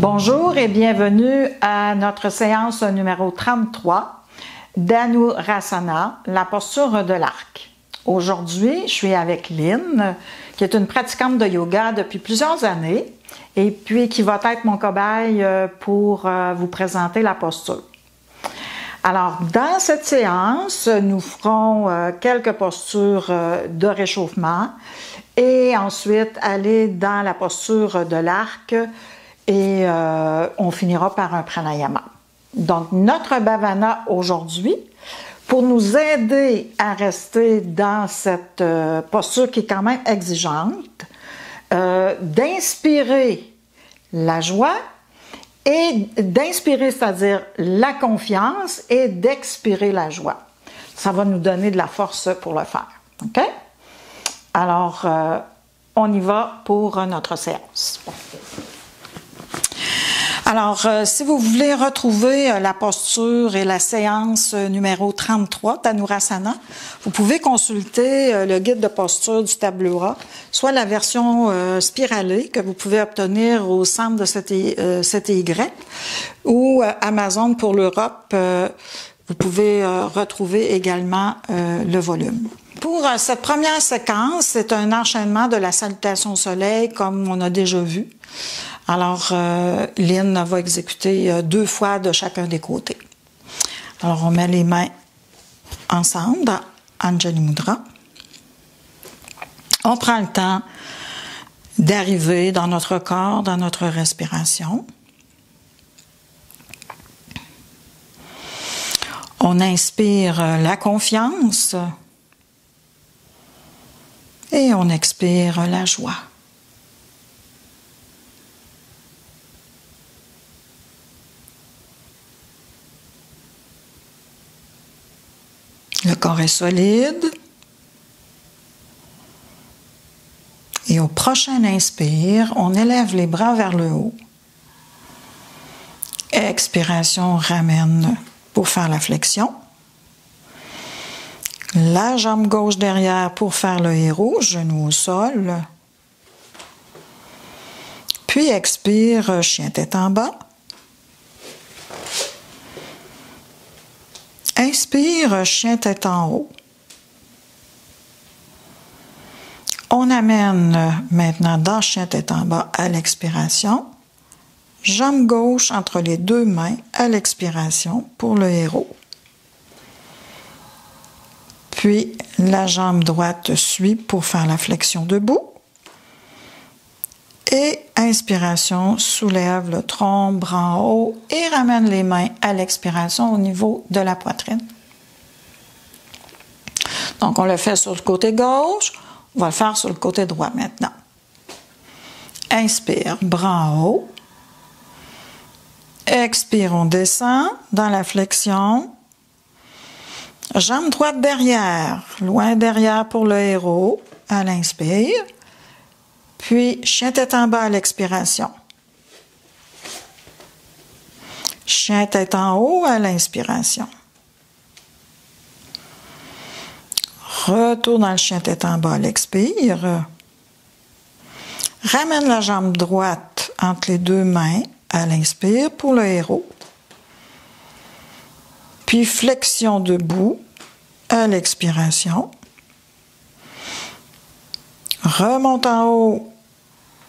Bonjour et bienvenue à notre séance numéro 33 d'Anurasana, la posture de l'arc. Aujourd'hui, je suis avec Lynn, qui est une pratiquante de yoga depuis plusieurs années et puis qui va être mon cobaye pour vous présenter la posture. Alors, dans cette séance, nous ferons quelques postures de réchauffement et ensuite aller dans la posture de l'arc et on finira par un pranayama. Donc, notre bhavana aujourd'hui, pour nous aider à rester dans cette posture qui est quand même exigeante, d'inspirer la joie et d'inspirer, c'est-à-dire la confiance, et d'expirer la joie. Ça va nous donner de la force pour le faire. OK? Alors, on y va pour notre séance. Alors, si vous voulez retrouver la posture et la séance numéro 33 d'Anurasana, vous pouvez consulter le guide de posture du tableau A, soit la version spiralée que vous pouvez obtenir au centre de CTY ou Amazon pour l'Europe. Vous pouvez retrouver également le volume. Pour cette première séquence, c'est un enchaînement de la salutation au soleil comme on a déjà vu. Alors, Lynn va exécuter 2 fois de chacun des côtés. Alors, on met les mains ensemble dans Anjali Mudra. On prend le temps d'arriver dans notre corps, dans notre respiration. On inspire la confiance et on expire la joie. Le corps est solide. Et au prochain inspire, on élève les bras vers le haut. Expiration, on ramène pour faire la flexion. La jambe gauche derrière pour faire le héros, genou au sol. Puis expire, chien tête en bas. Inspire, chien tête en haut. On amène maintenant dans chien tête en bas à l'expiration. Jambe gauche entre les 2 mains à l'expiration pour le héros. Puis la jambe droite suit pour faire la flexion debout. Et inspiration, soulève le tronc, bras en haut et ramène les mains à l'expiration au niveau de la poitrine. Donc, on le fait sur le côté gauche, on va le faire sur le côté droit maintenant. Inspire, bras en haut. Expire, on descend dans la flexion. Jambe droite derrière, loin derrière pour le héros, à l'inspire. Puis, chien tête en bas à l'expiration. Chien tête en haut à l'inspiration. Retour dans le chien tête en bas à l'expire. Ramène la jambe droite entre les 2 mains à l'inspire pour le héros. Puis, flexion debout à l'expiration. Remonte en haut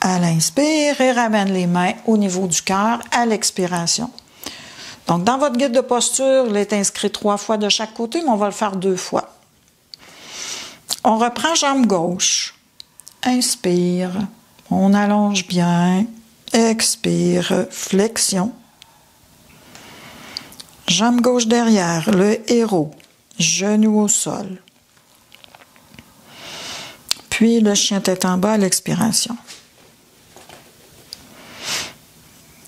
à l'inspire et ramène les mains au niveau du cœur à l'expiration. Donc, dans votre guide de posture, il est inscrit 3 fois de chaque côté, mais on va le faire 2 fois. On reprend jambe gauche. Inspire. On allonge bien. Expire. Flexion. Jambe gauche derrière, le héros. Genou au sol. Puis le chien tête en bas à l'expiration.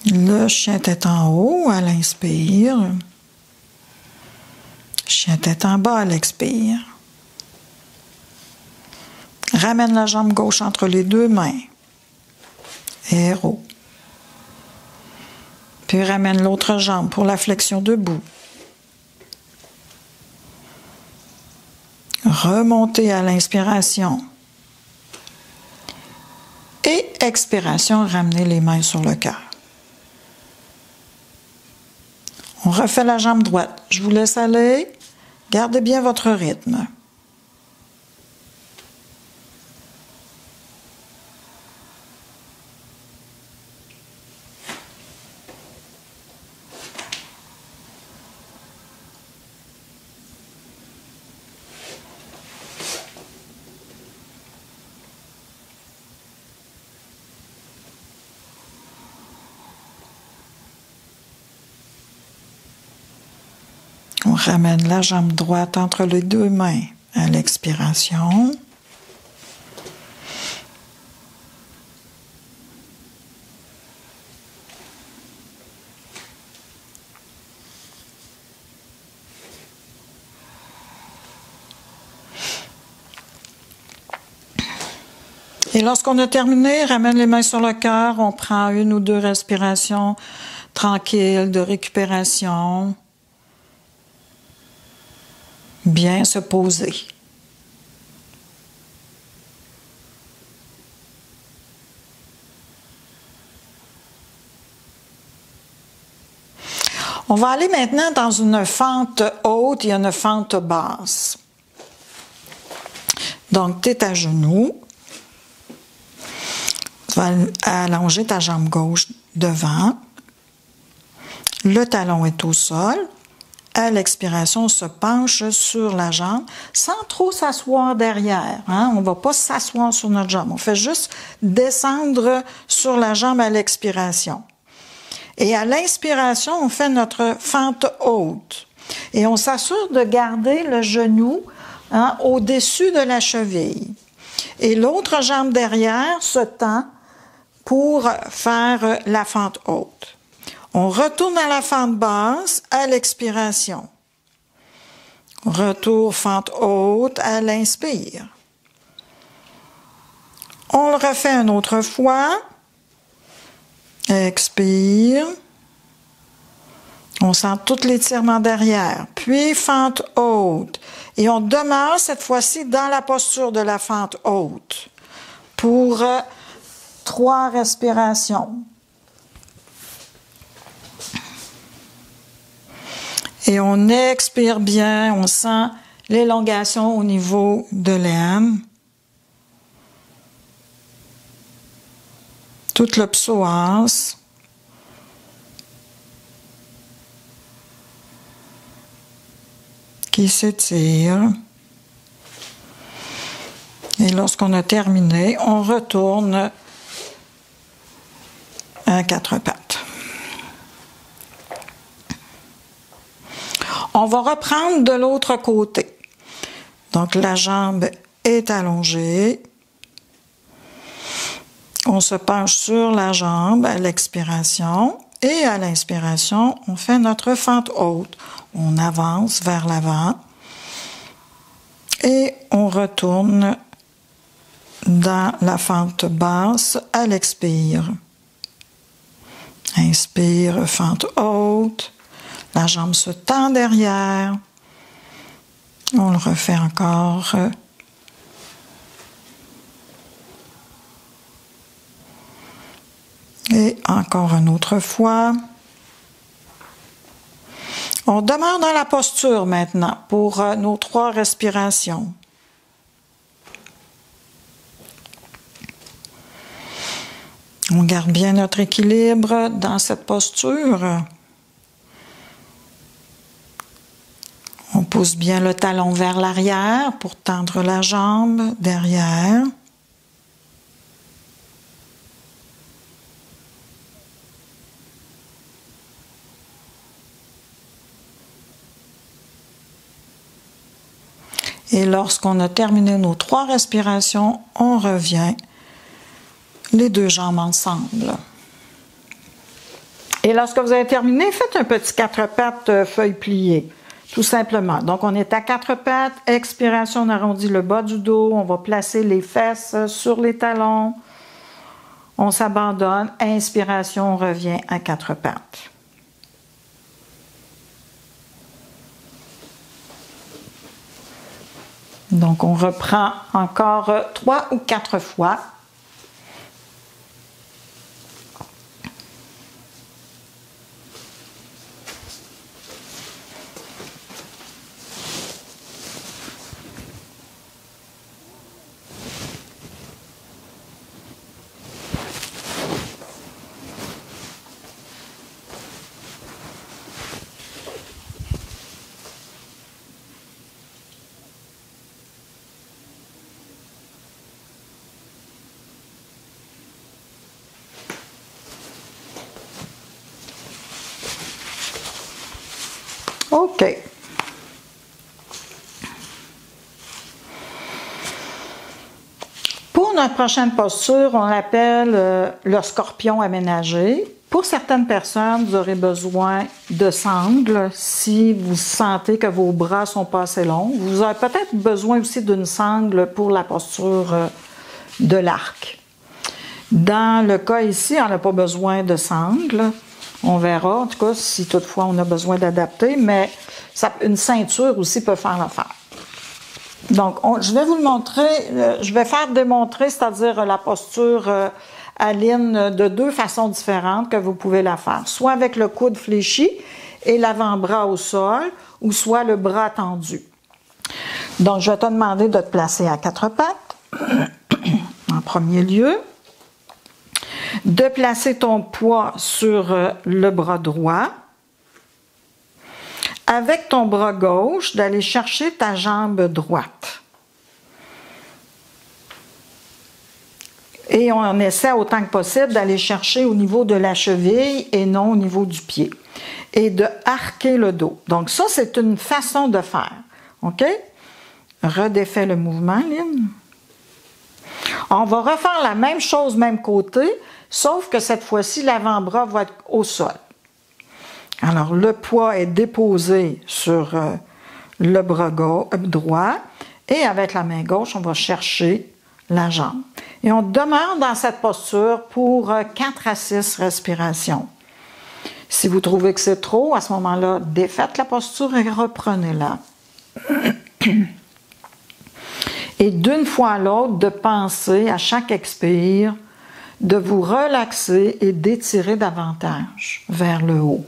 Le chien tête en haut à l'inspire. Chien tête en bas à l'expire. Ramène la jambe gauche entre les 2 mains. Héros. Puis ramène l'autre jambe pour la flexion debout. Remontez à l'inspiration. Et expiration, ramenez les mains sur le cœur. On refait la jambe droite. Je vous laisse aller. Gardez bien votre rythme. On ramène la jambe droite entre les deux mains à l'expiration. Et lorsqu'on a terminé, ramène les mains sur le cœur, on prend 1 ou 2 respirations tranquilles de récupération. Bien se poser. On va aller maintenant dans une fente haute et une fente basse. Donc, tu es à genoux. Tu vas allonger ta jambe gauche devant. Le talon est au sol. À l'expiration, on se penche sur la jambe sans trop s'asseoir derrière. Hein? On ne va pas s'asseoir sur notre jambe. On fait juste descendre sur la jambe à l'expiration. Et à l'inspiration, on fait notre fente haute. Et on s'assure de garder le genou au-dessus de la cheville. Et l'autre jambe derrière se tend pour faire la fente haute. On retourne à la fente basse à l'expiration. Retour fente haute à l'inspire. On le refait une autre fois. Expire. On sent tout l'étirement derrière. Puis fente haute. Et on demeure cette fois-ci dans la posture de la fente haute pour 3 respirations. Et on expire bien, on sent l'élongation au niveau de l'aine. Toute le psoas. Qui s'étire. Et lorsqu'on a terminé, on retourne à 4 pattes. On va reprendre de l'autre côté. Donc, la jambe est allongée. On se penche sur la jambe à l'expiration. Et à l'inspiration, on fait notre fente haute. On avance vers l'avant. Et on retourne dans la fente basse à l'expire. Inspire, fente haute. La jambe se tend derrière. On le refait encore. Et encore une autre fois. On demeure dans la posture maintenant pour nos 3 respirations. On garde bien notre équilibre dans cette posture. On pousse bien le talon vers l'arrière pour tendre la jambe derrière. Et lorsqu'on a terminé nos 3 respirations, on revient les 2 jambes ensemble. Et lorsque vous avez terminé, faites un petit 4 pattes feuille pliée. Tout simplement. Donc, on est à 4 pattes. Expiration, on arrondit le bas du dos. On va placer les fesses sur les talons. On s'abandonne. Inspiration, on revient à 4 pattes. Donc, on reprend encore 3 ou 4 fois. OK. Pour notre prochaine posture, on l'appelle le scorpion aménagé. Pour certaines personnes, vous aurez besoin de sangles si vous sentez que vos bras ne sont pas assez longs. Vous aurez peut-être besoin aussi d'une sangle pour la posture de l'arc. Dans le cas ici, on n'a pas besoin de sangle. On verra, en tout cas, si toutefois on a besoin d'adapter, mais une ceinture aussi peut faire l'affaire. Donc, je vais vous le montrer, je vais faire démontrer, c'est-à-dire la posture à Lynn de deux façons différentes que vous pouvez la faire. Soit avec le coude fléchi et l'avant-bras au sol, ou soit le bras tendu. Donc, je vais te demander de te placer à quatre pattes, en premier lieu. De placer ton poids sur le bras droit. Avec ton bras gauche, d'aller chercher ta jambe droite. Et on essaie autant que possible d'aller chercher au niveau de la cheville et non au niveau du pied. Et de arquer le dos. Donc ça, c'est une façon de faire. OK? Redéfais le mouvement, Lynn. On va refaire la même chose, même côté, sauf que cette fois-ci, l'avant-bras va être au sol. Alors, le poids est déposé sur le bras droit et avec la main gauche, on va chercher la jambe. Et on demeure dans cette posture pour 4 à 6 respirations. Si vous trouvez que c'est trop, à ce moment-là, défaites la posture et reprenez-la. Et d'une fois à l'autre, de penser à chaque expire, de vous relaxer et d'étirer davantage vers le haut.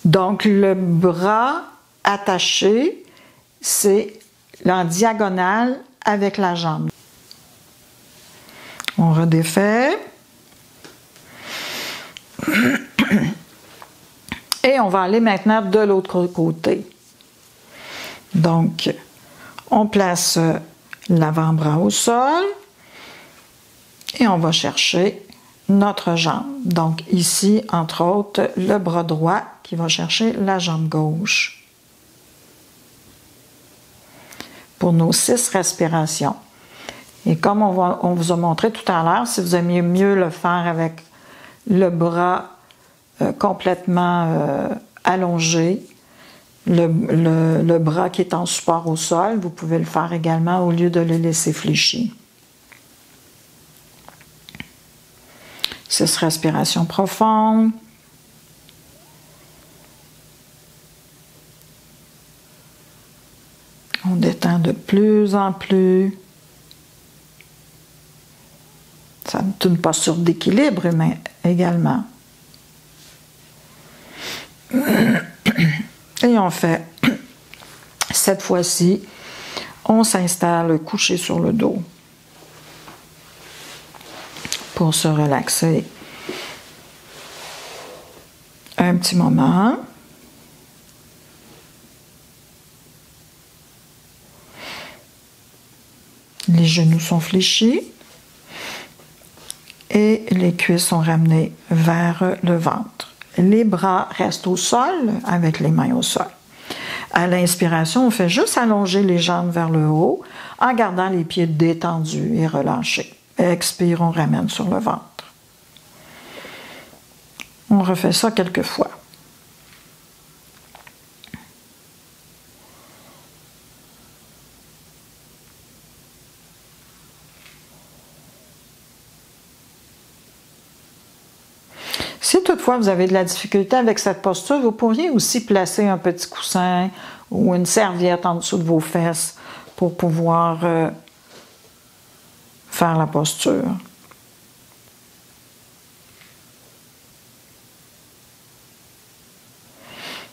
Donc, le bras attaché, c'est en diagonale avec la jambe. On redéfait. Et on va aller maintenant de l'autre côté. Donc, on place l'avant-bras au sol et on va chercher notre jambe. Donc ici, entre autres, le bras droit qui va chercher la jambe gauche. Pour nos 6 respirations. Et comme on vous a montré tout à l'heure, si vous aimiez mieux le faire avec le bras complètement allongé, le bras qui est en support au sol, vous pouvez le faire également au lieu de le laisser fléchi. 6 respirations profondes. On détend de plus en plus. C'est une posture d'équilibre mais également. Et on fait, cette fois-ci, on s'installe couché sur le dos pour se relaxer un petit moment. Les genoux sont fléchis et les cuisses sont ramenées vers le ventre. Les bras restent au sol avec les mains au sol. À l'inspiration, on fait juste allonger les jambes vers le haut en gardant les pieds détendus et relâchés. Expire, on ramène sur le ventre. On refait ça quelques fois. Si toutefois vous avez de la difficulté avec cette posture, vous pourriez aussi placer un petit coussin ou une serviette en dessous de vos fesses pour pouvoir faire la posture.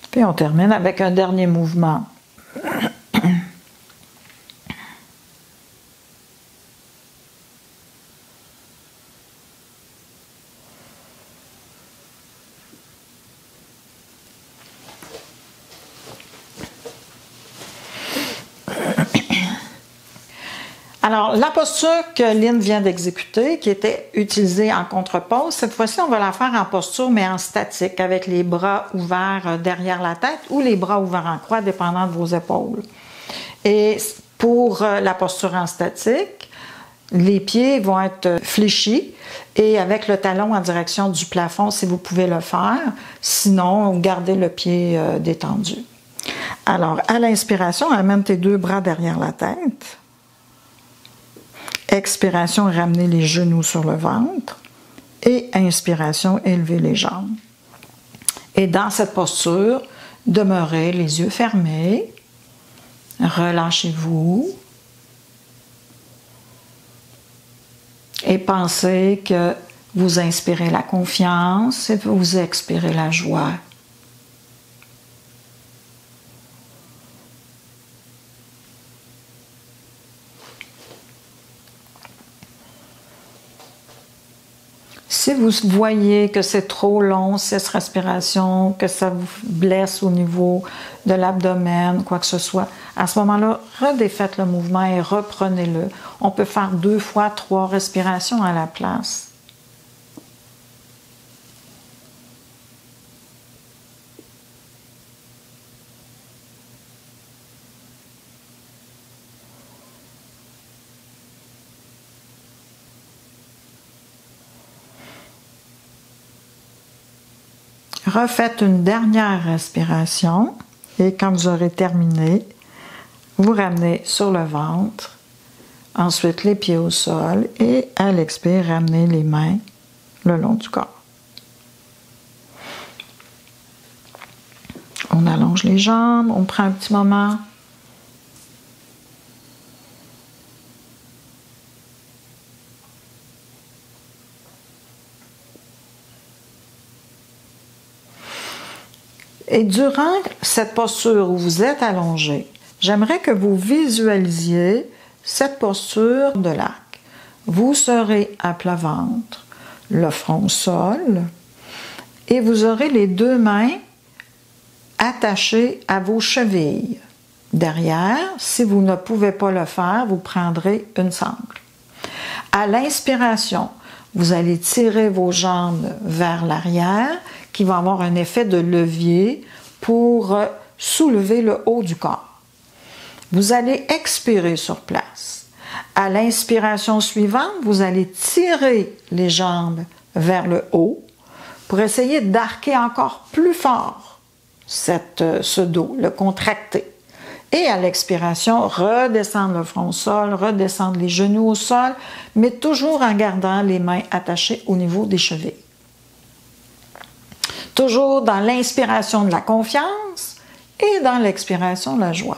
Puis on termine avec un dernier mouvement. Alors, la posture que Lynn vient d'exécuter, qui était utilisée en contrepose, cette fois-ci, on va la faire en posture, mais en statique, avec les bras ouverts derrière la tête ou les bras ouverts en croix, dépendant de vos épaules. Et pour la posture en statique, les pieds vont être fléchis et avec le talon en direction du plafond, si vous pouvez le faire. Sinon, gardez le pied détendu. Alors, à l'inspiration, amène tes deux bras derrière la tête. Expiration, ramenez les genoux sur le ventre. Et inspiration, élevez les jambes. Et dans cette posture, demeurez les yeux fermés. Relâchez-vous. Et pensez que vous inspirez la confiance et vous expirez la joie. Si vous voyez que c'est trop long, cette respiration, que ça vous blesse au niveau de l'abdomen, quoi que ce soit, à ce moment-là, redéfaites le mouvement et reprenez-le. On peut faire 2 fois 3 respirations à la place. Refaites une dernière respiration et quand vous aurez terminé, vous ramenez sur le ventre, ensuite les pieds au sol et à l'expire, ramenez les mains le long du corps. On allonge les jambes, on prend un petit moment. Et durant cette posture où vous êtes allongé, j'aimerais que vous visualisiez cette posture de l'arc. Vous serez à plat ventre, le front au sol, et vous aurez les 2 mains attachées à vos chevilles. Derrière, si vous ne pouvez pas le faire, vous prendrez une sangle. À l'inspiration, vous allez tirer vos jambes vers l'arrière, qui va avoir un effet de levier pour soulever le haut du corps. Vous allez expirer sur place. À l'inspiration suivante, vous allez tirer les jambes vers le haut pour essayer d'arquer encore plus fort ce dos, le contracter. Et à l'expiration, redescendre le front au sol, redescendre les genoux au sol, mais toujours en gardant les mains attachées au niveau des chevilles. Toujours dans l'inspiration de la confiance et dans l'expiration de la joie.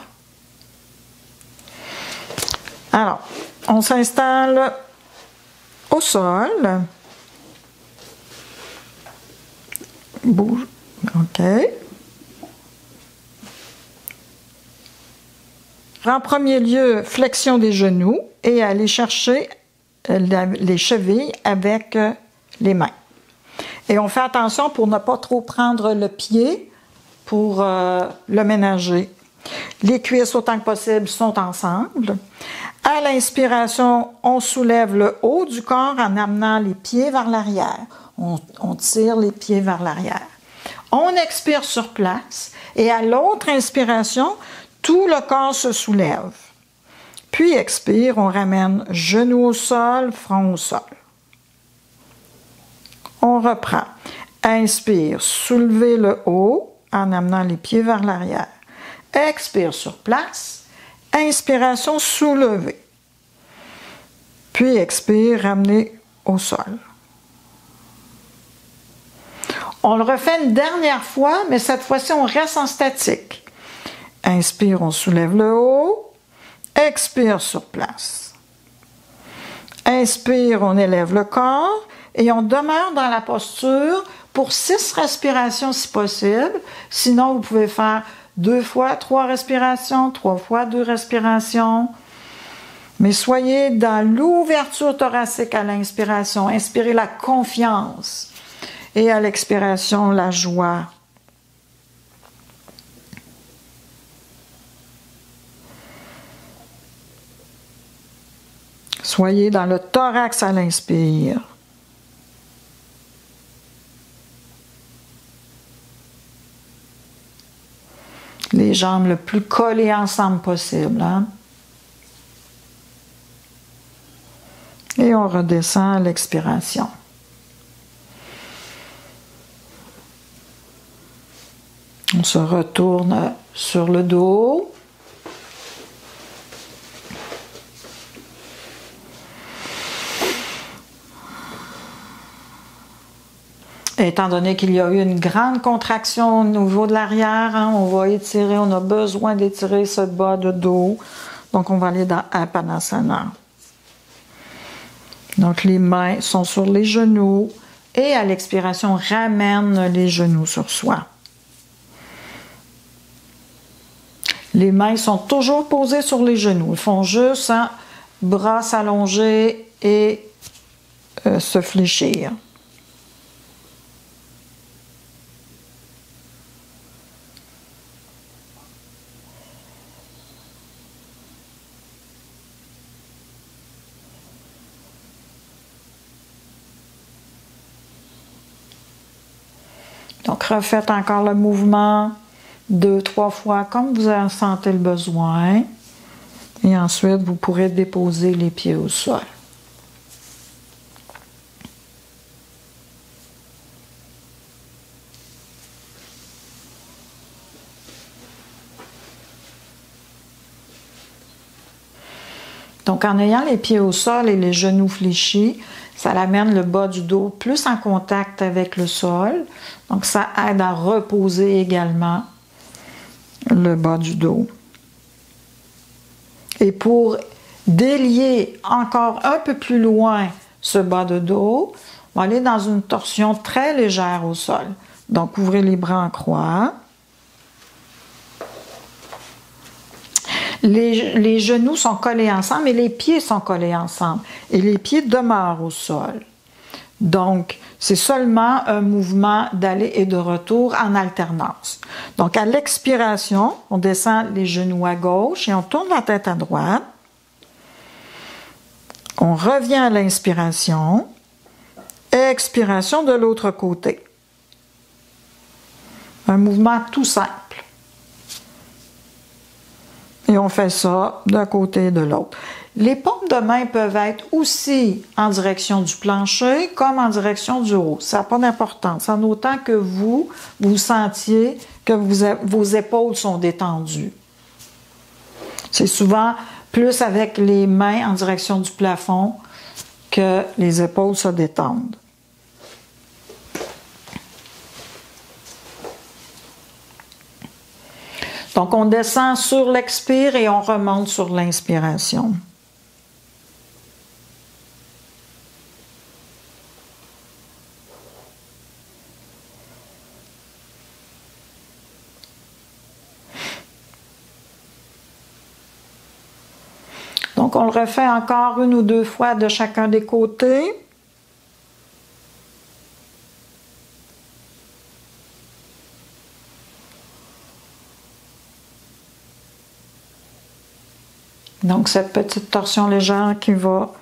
Alors, on s'installe au sol. Bouge. OK. En premier lieu, flexion des genoux et aller chercher les chevilles avec les mains. Et on fait attention pour ne pas trop prendre le pied pour le ménager. Les cuisses, autant que possible, sont ensemble. À l'inspiration, on soulève le haut du corps en amenant les pieds vers l'arrière. On tire les pieds vers l'arrière. On expire sur place et à l'autre inspiration, tout le corps se soulève. Puis expire, on ramène genoux au sol, front au sol. On reprend. Inspire, soulevez le haut en amenant les pieds vers l'arrière. Expire sur place. Inspiration, soulever. Puis expire, ramener au sol. On le refait une dernière fois, mais cette fois-ci, on reste en statique. Inspire, on soulève le haut. Expire sur place. Inspire, on élève le corps. Et on demeure dans la posture pour 6 respirations si possible. Sinon, vous pouvez faire 2 fois 3 respirations, 3 fois 2 respirations. Mais soyez dans l'ouverture thoracique à l'inspiration. Inspirez la confiance. Et à l'expiration, la joie. Soyez dans le thorax à l'inspire. Les jambes le plus collées ensemble possible. Hein? Et on redescend à l'expiration. On se retourne sur le dos. Étant donné qu'il y a eu une grande contraction au niveau de l'arrière, hein, on va étirer, on a besoin d'étirer ce bas de dos. Donc, on va aller dans Apanasana. Donc, les mains sont sur les genoux et à l'expiration, on ramène les genoux sur soi. Les mains sont toujours posées sur les genoux. Ils font juste hein, bras s'allonger et se fléchir. Donc, refaites encore le mouvement 2-3 fois comme vous en sentez le besoin. Et ensuite, vous pourrez déposer les pieds au sol. Donc, en ayant les pieds au sol et les genoux fléchis, ça amène le bas du dos plus en contact avec le sol. Donc, ça aide à reposer également le bas du dos. Et pour délier encore un peu plus loin ce bas de dos, on va aller dans une torsion très légère au sol. Donc, ouvrez les bras en croix. Les genoux sont collés ensemble et les pieds sont collés ensemble. Et les pieds demeurent au sol. Donc, c'est seulement un mouvement d'aller et de retour en alternance. Donc, à l'expiration, on descend les genoux à gauche et on tourne la tête à droite. On revient à l'inspiration. Expiration de l'autre côté. Un mouvement tout simple. Et on fait ça d'un côté et de l'autre. Les paumes de main peuvent être aussi en direction du plancher comme en direction du haut. Ça n'a pas d'importance, en autant que vous sentiez que vos épaules sont détendues. C'est souvent plus avec les mains en direction du plafond que les épaules se détendent. Donc, on descend sur l'expire et on remonte sur l'inspiration. Donc, on le refait encore 1 ou 2 fois de chacun des côtés. Donc, cette petite torsion légère qui va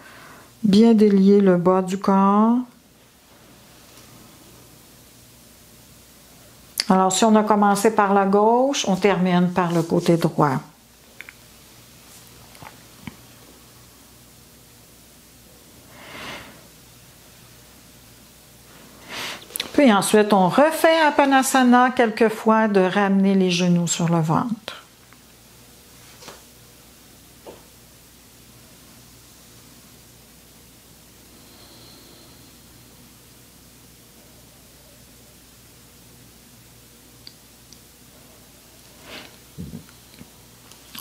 bien délier le bas du corps. Alors, si on a commencé par la gauche, on termine par le côté droit. Puis ensuite, on refait Apanasana quelques fois de ramener les genoux sur le ventre.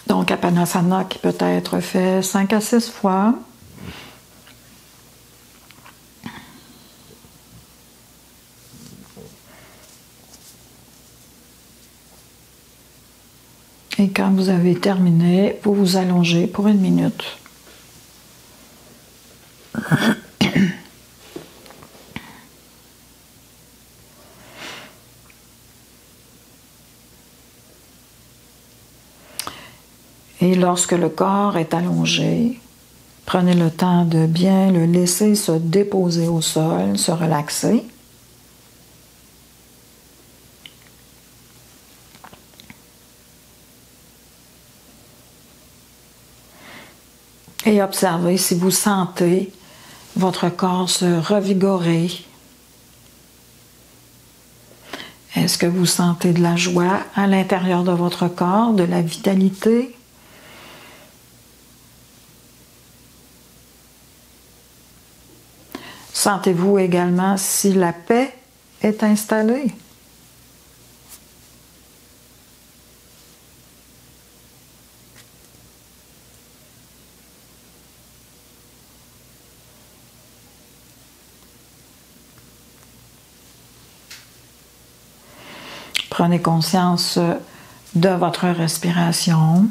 Donc, Apanasana qui peut être fait 5 à 6 fois. Et quand vous avez terminé, vous vous allongez pour 1 minute. Et lorsque le corps est allongé, Prenez le temps de bien le laisser se déposer au sol, se relaxer. Et observez si vous sentez votre corps se revigorer. Est-ce que vous sentez de la joie à l'intérieur de votre corps, de la vitalité? Sentez-vous également si la paix est installée? Prenez conscience de votre respiration.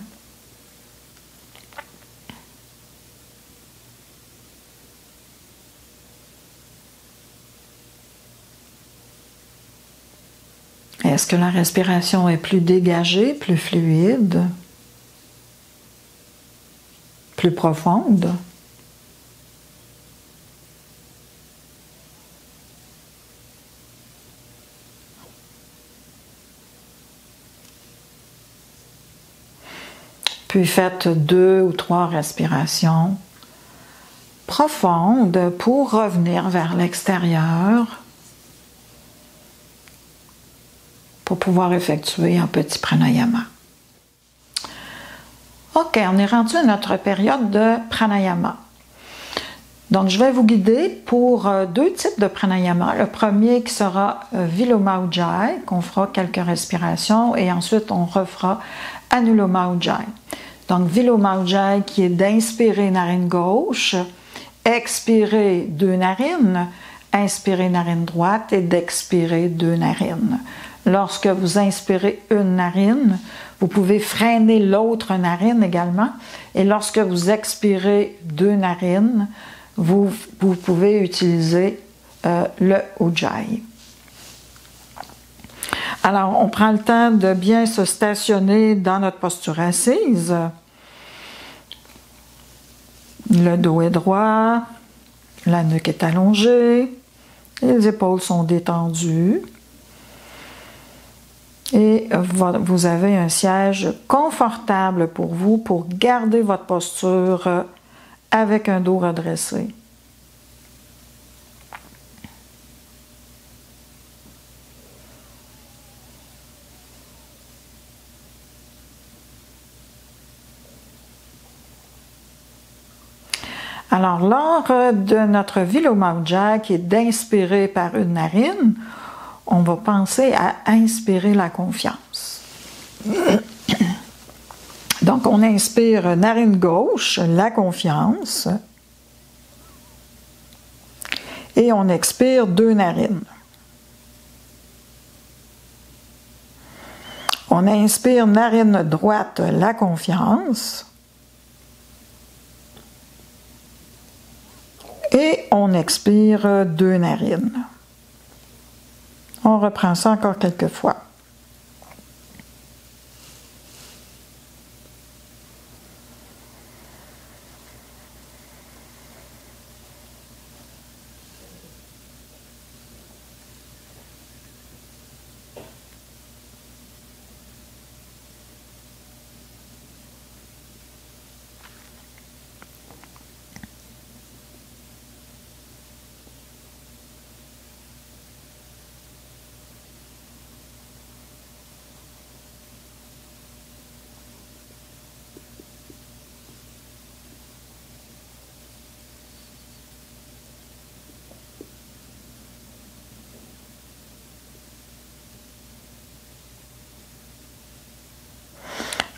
Est-ce que la respiration est plus dégagée, plus fluide, plus profonde? Puis faites 2 ou 3 respirations profondes pour revenir vers l'extérieur pour pouvoir effectuer un petit pranayama. OK, on est rendu à notre période de pranayama. Donc, je vais vous guider pour 2 types de pranayama. Le premier qui sera Viloma Ujjayi, qu'on fera quelques respirations, et ensuite on refera Anuloma Ujjayi. Donc, Viloma Ujjayi qui est d'inspirer narine gauche, expirer 2 narines, inspirer narine droite et d'expirer 2 narines. Lorsque vous inspirez une narine, vous pouvez freiner l'autre narine également. Et lorsque vous expirez 2 narines, vous pouvez utiliser le Ujjayi. Alors, on prend le temps de bien se stationner dans notre posture assise. Le dos est droit, la nuque est allongée, les épaules sont détendues. Et vous avez un siège confortable pour vous pour garder votre posture avec un dos redressé. Alors, lors de notre Viloma Ujjayi, qui est d'inspirer par une narine, on va penser à inspirer la confiance. Donc, on inspire narine gauche, la confiance, et on expire 2 narines. On inspire narine droite, la confiance, et on expire 2 narines. On reprend ça encore quelques fois.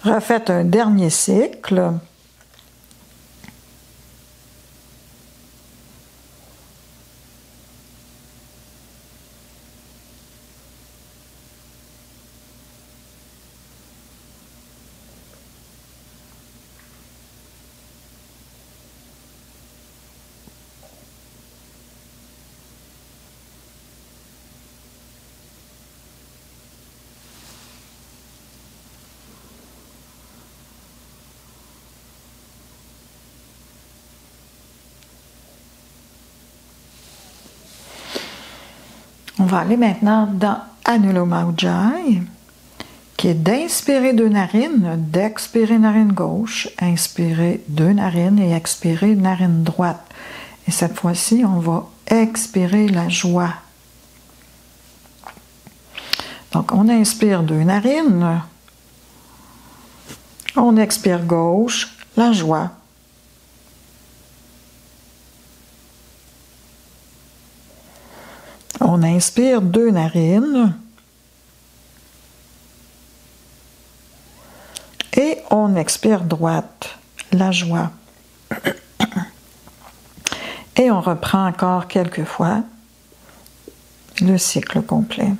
Refaites un dernier cycle. va aller maintenant dans Anuloma Ujjayi, qui est d'inspirer 2 narines, d'expirer narine gauche, inspirer 2 narines et expirer narine droite. Et cette fois-ci, on va expirer la joie. Donc, on inspire 2 narines, on expire gauche, la joie. On inspire 2 narines et on expire droite, la joie. Et on reprend encore quelques fois le cycle complet.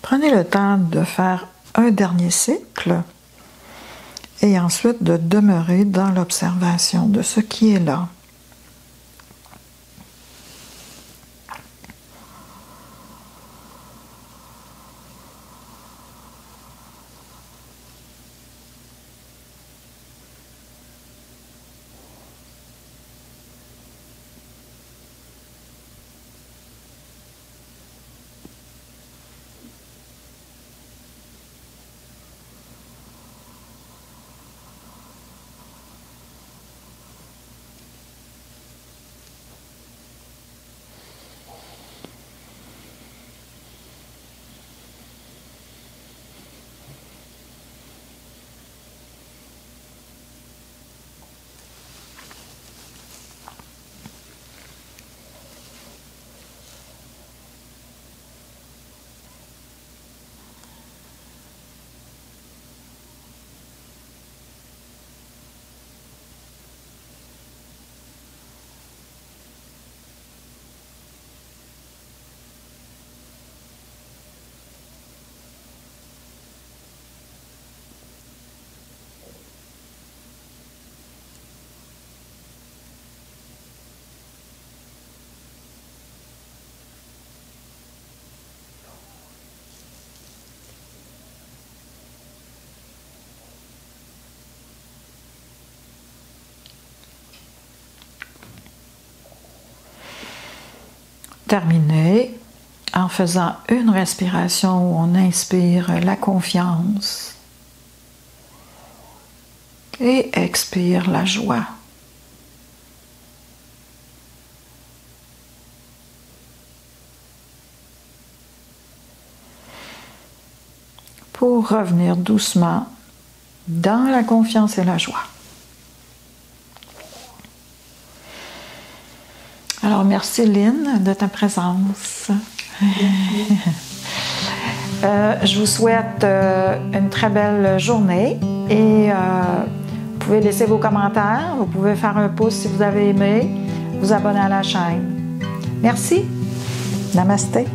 Prenez le temps de faire un dernier cycle et ensuite de demeurer dans l'observation de ce qui est là. Terminer en faisant une respiration où on inspire la confiance et expire la joie. Pour revenir doucement dans la confiance et la joie. Alors, merci Lynn de ta présence. Je vous souhaite une très belle journée et vous pouvez laisser vos commentaires, vous pouvez faire un pouce si vous avez aimé, vous abonner à la chaîne. Merci. Namasté.